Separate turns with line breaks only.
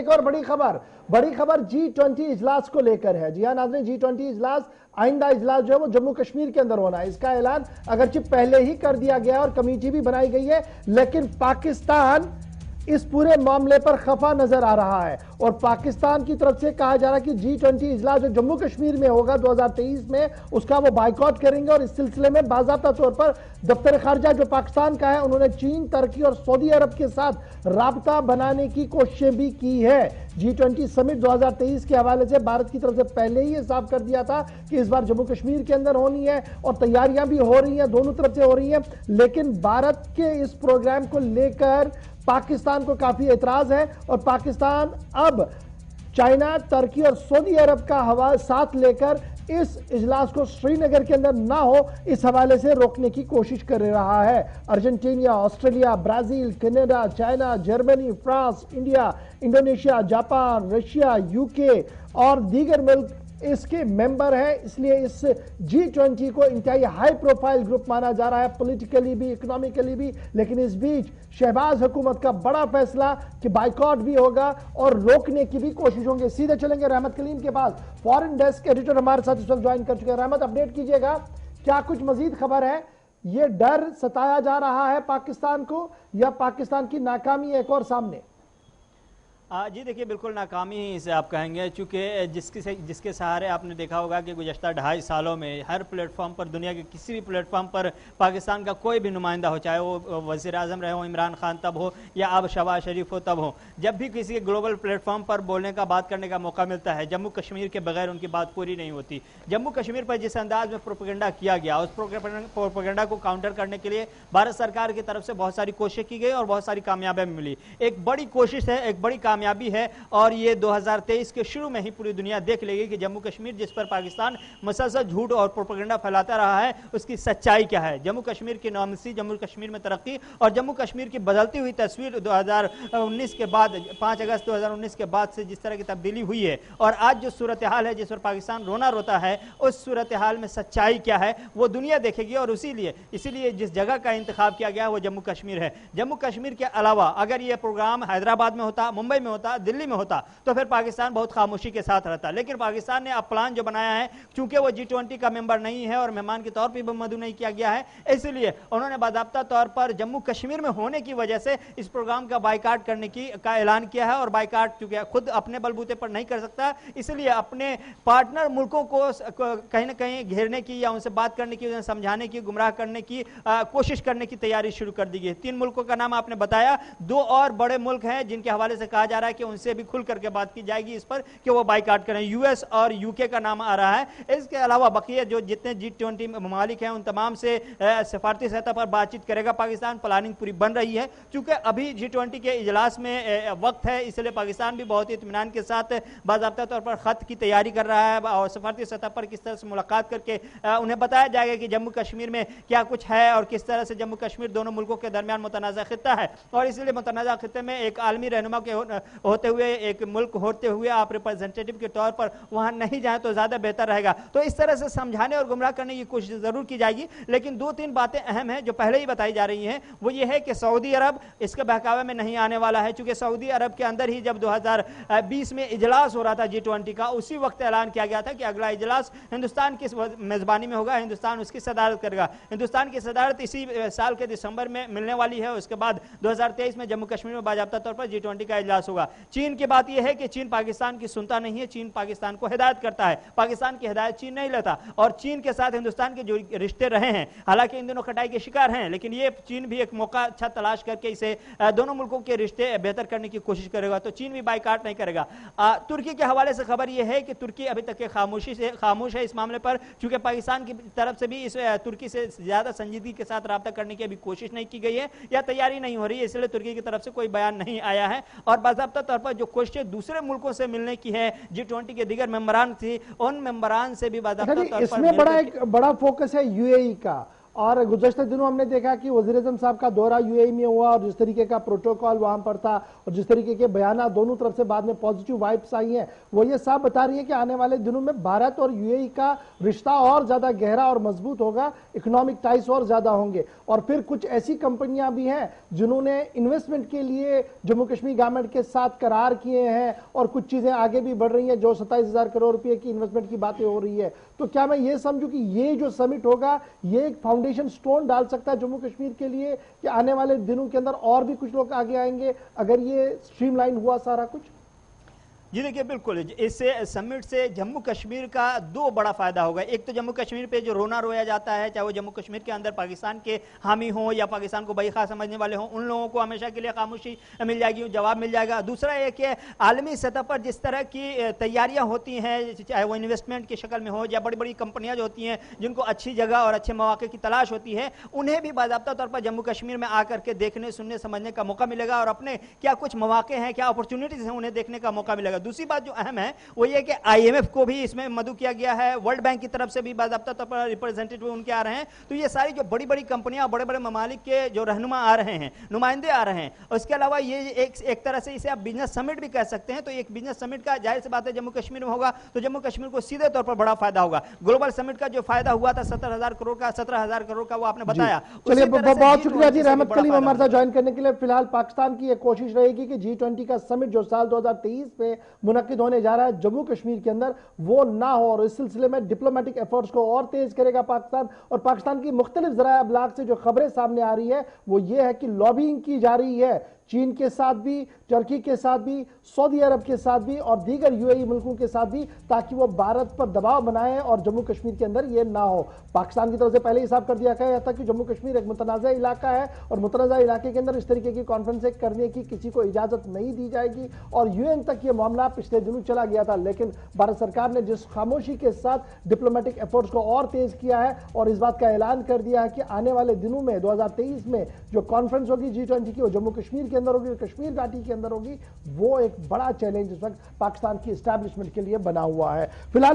एक और बड़ी खबर G20 इजलास को लेकर है। जी हाँ नाज़रीन, G20 इजलास, आइंदा इजलास जो है वो जम्मू कश्मीर के अंदर होना है। इसका ऐलान अगरचे पहले ही कर दिया गया है और कमेटी भी बनाई गई है, लेकिन पाकिस्तान इस पूरे मामले पर खफा नजर आ रहा है और पाकिस्तान की तरफ से कहा जा रहा है कि G20 इजलास जो जम्मू कश्मीर में होगा 2023 में, उसका वो बाइकआउट करेंगे। और इस सिलसिले में बाज़ाब्ता तौर पर दफ्तर खारजा जो पाकिस्तान का है, उन्होंने चीन, तुर्की और सऊदी अरब के साथ राबता बनाने की कोशिशें भी की है। G20 समिट 2023 के हवाले से भारत की तरफ से पहले ही साफ कर दिया था कि इस बार जम्मू कश्मीर के अंदर होनी है और तैयारियां भी हो रही हैं, दोनों तरफ से हो रही हैं। लेकिन भारत के इस प्रोग्राम को लेकर पाकिस्तान को काफी एतराज है और पाकिस्तान अब चाइना, तुर्की और सऊदी अरब का हवाला साथ लेकर इस इजलास को श्रीनगर के अंदर ना हो, इस हवाले से रोकने की कोशिश कर रहा है। Argentina, Australia, Brazil, Canada, China, Germany, France, India, Indonesia, Japan, Russia, UK और दीगर मुल्क इसके मेंबर है। इसलिए इस G20 को इंतहाई हाई प्रोफाइल ग्रुप माना जा रहा है, पॉलिटिकली भी, इकोनॉमिकली भी। लेकिन इस बीच शहबाज हुकूमत का बड़ा फैसला कि बाइकआउट भी होगा और रोकने की भी कोशिश होंगे। सीधे चलेंगे रहमत कलीम के पास, फॉरेन डेस्क एडिटर हमारे साथ इस वक्त ज्वाइन कर चुके हैं। रहमत, अपडेट कीजिएगा, क्या कुछ मजीद खबर है? ये डर सताया जा रहा है पाकिस्तान को या पाकिस्तान की नाकामी एक और सामने?
जी देखिए, बिल्कुल नाकामी ही इसे आप कहेंगे, चूँकि जिसके सहारे आपने देखा होगा कि गुज़श्ता 2.5 सालों में हर प्लेटफॉर्म पर, दुनिया के किसी भी प्लेटफॉर्म पर पाकिस्तान का कोई भी नुमाइंदा हो, चाहे वो वज़ीर आज़म रहे हो, इमरान खान तब हो या अब शहबाज शरीफ हो तब हो, जब भी किसी ग्लोबल प्लेटफॉर्म पर बोलने का, बात करने का मौका मिलता है, जम्मू कश्मीर के बगैर उनकी बात पूरी नहीं होती। जम्मू कश्मीर पर जिस अंदाज में प्रोपेगेंडा किया गया, उस प्रोपेगेंडा को काउंटर करने के लिए भारत सरकार की तरफ से बहुत सारी कोशिश की गई और बहुत सारी कामयाबियाँ मिली। एक बड़ी कोशिश है, एक बड़ी कामयाबी है और ये 2023 के शुरू में ही पूरी दुनिया देख लेगी कि जम्मू कश्मीर, जिस पर पाकिस्तान मुसलसल झूठ और प्रोपेगेंडा फैलाता रहा है, उसकी सच्चाई क्या है। जम्मू कश्मीर की नॉर्मसी, जम्मू कश्मीर में तरक्की और जम्मू कश्मीर की बदलती हुई तस्वीर 2019 के बाद, 5 अगस्त 2019 के बाद से जिस तरह की तब्दीली हुई है और आज जो सूरत हाल है जिस पर पाकिस्तान रोना रोता है, उस सूरत हाल में सच्चाई क्या है वो दुनिया देखेगी। और इसीलिए जिस जगह का इंतखाब किया गया वो जम्मू कश्मीर है। जम्मू कश्मीर के अलावा अगर ये प्रोग्राम हैदराबाद में होता, मुंबई में होता, दिल्ली में होता, तो फिर पाकिस्तान बहुत खामोशी के साथ रहता। लेकिन पाकिस्तान ने अब प्लान जो बनाया है, क्योंकि वो G20 का मेंबर नहीं है और मेहमान के तौर पर भी मदऊ नहीं किया गया है, इसलिए उन्होंने बाकायदा तौर पर जम्मू कश्मीर में होने की वजह से इस प्रोग्राम का बाइकाट करने का ऐलान किया है। और बाइकाट क्योंकि खुद अपने बलबूते पर नहीं कर सकता, इसलिए अपने पार्टनर मुल्कों को कहीं ना कहीं घेरने की या उनसे बात करने की, उन्हें समझाने की, गुमराह करने की कोशिश करने की तैयारी शुरू कर दी गई। 3 मुल्कों का नाम आपने बताया, 2 और बड़े मुल्क हैं जिनके हवाले से कहा जा रहा है कि उनसे भी खुल करके बात की जाएगी इस पर कि वो बाइकाट करें। यूएस और यूके का नाम आ रहा है। इसके अलावा बकिया जो जितने G20 ममालिक हैं उन तमाम से सफारती सतह पर बातचीत करेगा पाकिस्तान। प्लानिंग पूरी बन रही है। चूंकि अभी G20 के इजलास में वक्त है, इसलिए पाकिस्तान भी बहुत ही इत्मीनान के साथ बाकायदा तौर पर खत की तैयारी कर रहा है और सफारती सतह पर किस तरह से मुलाकात करके उन्हें बताया जाएगा कि जम्मू कश्मीर में क्या कुछ है और किस तरह से जम्मू कश्मीर दोनों मुल्कों के दरमियान मुतनाज़ा खित्ता है। और इसलिए मुतनाज़ा खित्ते में एक आलमी रहनुमा के होते हुए, एक मुल्क होते हुए आप रिप्रेजेंटेटिव के तौर पर वहां नहीं जाएं तो ज्यादा बेहतर रहेगा। तो इस तरह से समझाने और गुमराह करने की कोशिश जरूर की जाएगी। लेकिन 2-3 बातें अहम हैं जो पहले ही बताई जा रही हैं, वो ये है कि सऊदी अरब इसके बहकावे में नहीं आने वाला है। चूंकि सऊदी अरब के अंदर ही जब 2020 में इजलास हो रहा था G20 का, उसी वक्त ऐलान किया गया था कि अगला इजलास हिंदुस्तान की मेजबानी में होगा, हिंदुस्तान उसकी सदारत करेगा। हिंदुस्तान की सदारत इसी साल के दिसंबर में मिलने वाली है। उसके बाद 2023 में जम्मू कश्मीर में बाकायदा तौर पर G20 का इजलास होगा। चीन की बात यह है कि चीन पाकिस्तान की सुनता नहीं है, चीन पाकिस्तान को हिदायत करता है, पाकिस्तान की हिदायत चीन नहीं लेता। और चीन के साथ हिंदुस्तान के जो रिश्ते रहे हैं, हालांकि इन दिनों खटाई के शिकार हैं, लेकिन ये चीन भी एक मौका अच्छा तलाश करके इसे दोनों मुल्कों के रिश्ते बेहतर करने की कोशिश करेगा। तो चीन भी बाइकाट नहीं करेगा। तुर्की के हवाले से खबर यह है कि तुर्की अभी तक खामोश है इस मामले पर, चूंकि पाकिस्तान की तरफ से भी इस तुर्की से ज्यादा संजीदगी के साथ राब्ता करने की अभी कोशिश नहीं की गई है या तैयारी नहीं हो रही है, इसलिए तुर्की की तरफ से कोई बयान नहीं आया है। और बाकायदा तौर पर जो कोशिश दूसरे मुल्कों से मिलने की है, G20 के दीगर मेंबरान थी, उन मेंबरान से भी बाकायदा तौर पर
इसमें बड़ा फोकस है यूएई का और गुज़श्ते दिनों हमने देखा कि वज़ीर-ए-आज़म साहब का दौरा यूएई में हुआ और जिस तरीके का प्रोटोकॉल वहां पर था और जिस तरीके के बयान दोनों तरफ से बाद में पॉजिटिव वाइब्स आई हैं, वो ये साफ बता रही है कि आने वाले दिनों में भारत और यूएई का रिश्ता और ज्यादा गहरा और मजबूत होगा, इकोनॉमिक टाइज और ज्यादा होंगे। और फिर कुछ ऐसी कंपनियां भी हैं जिन्होंने इन्वेस्टमेंट के लिए जम्मू कश्मीर गवर्नमेंट के साथ करार किए हैं और कुछ चीजें आगे भी बढ़ रही हैं, जो 27,000 करोड़ रुपए की इन्वेस्टमेंट की बातें हो रही है। तो क्या मैं ये समझूं कि ये जो समिट होगा ये एक फाउंडेशन स्टोन डाल सकता है जम्मू कश्मीर के लिए कि आने वाले दिनों के अंदर और भी कुछ लोग आगे आएंगे अगर ये स्ट्रीमलाइन हुआ सारा कुछ?
जी देखिए, बिल्कुल इससे समिट से जम्मू कश्मीर का दो बड़ा फायदा होगा। एक तो जम्मू कश्मीर पे जो रोना रोया जाता है, चाहे वो जम्मू कश्मीर के अंदर पाकिस्तान के हामी हों या पाकिस्तान को बईखा समझने वाले हों, उन लोगों को हमेशा के लिए खामोशी मिल जाएगी, जवाब मिल जाएगा। दूसरा ये कि आलमी सतह पर जिस तरह की तैयारियां होती हैं, चाहे वो इन्वेस्टमेंट की शक्ल में हो या बड़ी बड़ी कंपनियां जो होती हैं जिनको अच्छी जगह और अच्छे मौके की तलाश होती है, उन्हें भी बाकायदा तौर पर जम्मू कश्मीर में आकर के देखने, सुनने, समझने का मौका मिलेगा और अपने क्या कुछ मौके हैं, क्या अपॉर्चुनिटीज हैं, उन्हें देखने का मौका मिलेगा। दूसरी बात जो अहम है वो ये कि आईएमएफ को भी इसमें मदऊ किया गया है, वर्ल्ड बैंक की तरफ से भी बाकायदा तौर पर रिप्रेजेंटेटिव उनके आ रहे हैं। तो ये सारी जो बड़ी बड़ी कंपनियां, बड़े बड़े ममालिक के जो रहनुमा आ रहे हैं, नुमाइंदे आ रहे हैं, उसके अलावा ये एक तरह से इसे आप बिजनेस समिट भी कह सकते हैं। तो एक बिजनेस समिट का जाहिर सी बात है जम्मू कश्मीर में होगा तो जम्मू कश्मीर को सीधे तौर पर बड़ा फायदा होगा। ग्लोबल समिट का जो फायदा हुआ था 17,000 करोड़ का वो आपने बताया।
चलिए, बहुत शुक्रिया जी रहमत कलीम हमारे साथ ज्वाइन करने के लिए। फिलहाल पाकिस्तान की एक कोशिश रहेगी कि G20 का समिट जो साल 2023 में मुनक्किद होने जा रहा है जम्मू कश्मीर के अंदर, वो ना हो और इस सिलसिले में डिप्लोमेटिक एफर्ट्स को और तेज करेगा पाकिस्तान। और पाकिस्तान की मुख्तलिफ ज़राए अबलाग से जो खबरें सामने आ रही है वो ये है कि लॉबिंग की जा रही है चीन के साथ भी, टर्की के साथ भी, सऊदी अरब के साथ भी और दीगर यूएई मुल्कों के साथ भी, ताकि वो भारत पर दबाव बनाए और जम्मू कश्मीर के अंदर ये ना हो। पाकिस्तान की तरफ से पहले ही साफ कर दिया गया था कि जम्मू कश्मीर एक मुतनाज़ा इलाका है और मुतनाज़ा इलाके के अंदर इस तरीके की कॉन्फ्रेंसें करने की किसी को इजाजत नहीं दी जाएगी। और यूएन तक ये मामला पिछले दिनों चला गया था, लेकिन भारत सरकार ने जिस खामोशी के साथ डिप्लोमेटिक एफर्ट्स को और तेज किया है और इस बात का ऐलान कर दिया है कि आने वाले दिनों में 2023 में जो कॉन्फ्रेंस होगी G20 की, वो जम्मू कश्मीर के अंदर होगी, कश्मीर घाटी के अंदर होगी, वो एक बड़ा चैलेंज इस वक्त पाकिस्तान की एस्टैब्लिशमेंट के लिए बना हुआ है। फिलहाल